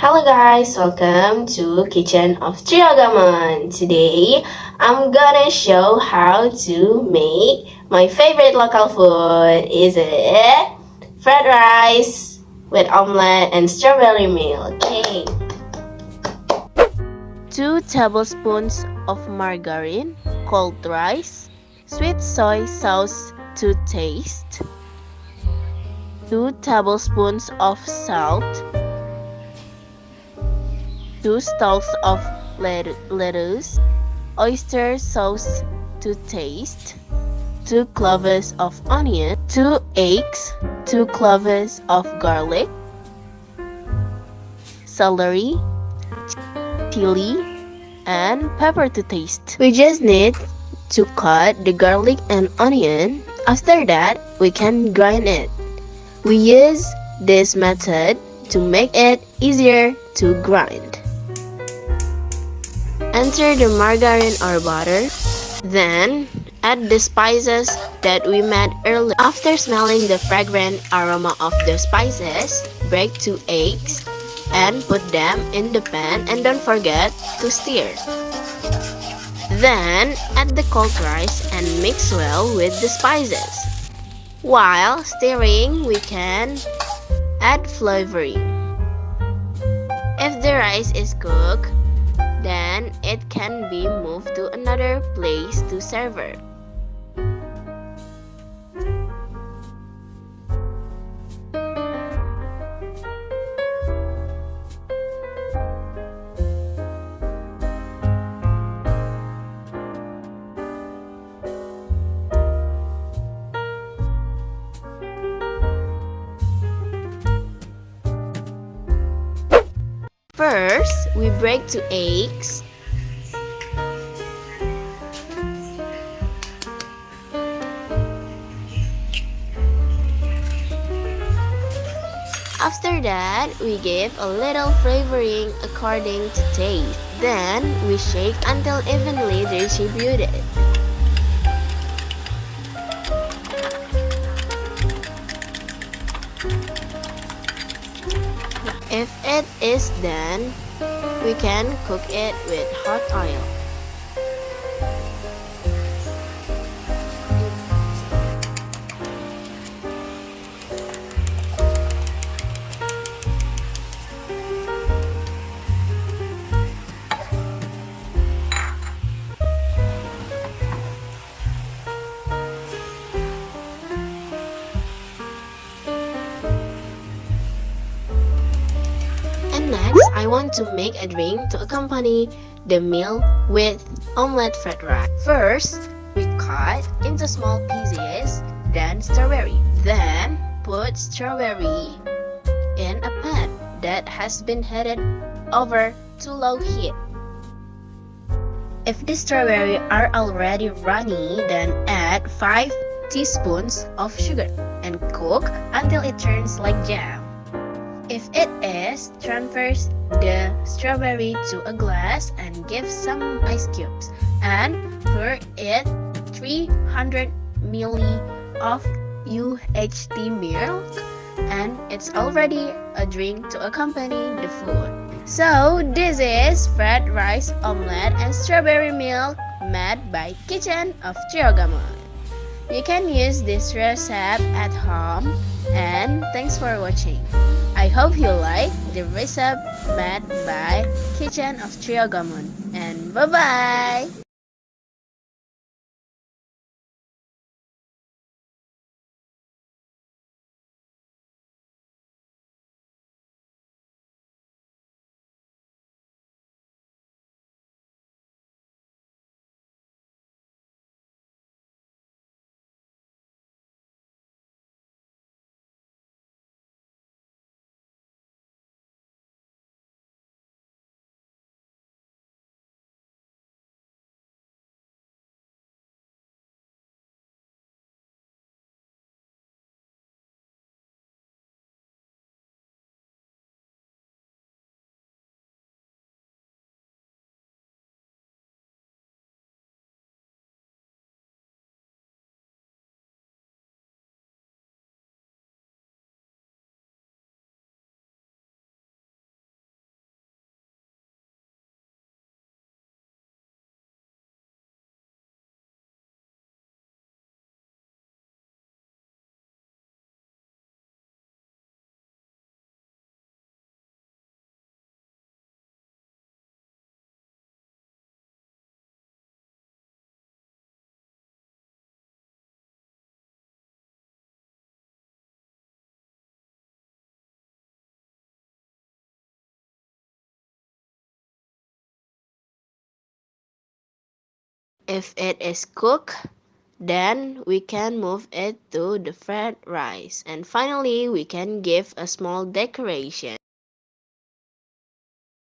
Hello guys, welcome to Kitchen of Triogamon. Today, I'm gonna show how to make my favorite local food. Is it fried rice with omelette and strawberry milk? Okay. 2 tablespoons of margarine, cold rice, sweet soy sauce to taste, 2 tablespoons of salt, 2 stalks of lettuce, oyster sauce to taste, 2 cloves of onion, 2 eggs, 2 cloves of garlic, celery, chili, and pepper to taste. We just need to cut the garlic and onion. After that, we can grind it. We use this method to make it easier to grind. Enter the margarine or butter, then add the spices that we made earlier. After smelling the fragrant aroma of the spices, break 2 eggs and put them in the pan, and don't forget to stir. Then add the cold rice and mix well with the spices. While stirring, we can add flavoring. If the rice is cooked, then it can be moved to another place to serve it. First, we break 2 eggs. After that, we give a little flavoring according to taste. Then, we shake until evenly distributed. If it is done, we can cook it with hot oil. Next, I want to make a drink to accompany the meal with omelette fried rice. First, we cut into small pieces, then strawberry. Then, put strawberry in a pan that has been heated over to low heat. If the strawberry are already runny, then add 5 teaspoons of sugar and cook until it turns like jam. If it is, transfer the strawberry to a glass and give some ice cubes and pour it 300 ml of UHT milk, and it's already a drink to accompany the food. So this is fried rice, omelette, and strawberry milk made by Kitchen of Triogamon. You can use this recipe at home, and thanks for watching. I hope you like the recipe made by Kitchen of Triogamon, and bye-bye! If it is cooked, then we can move it to the fried rice. And finally, we can give a small decoration.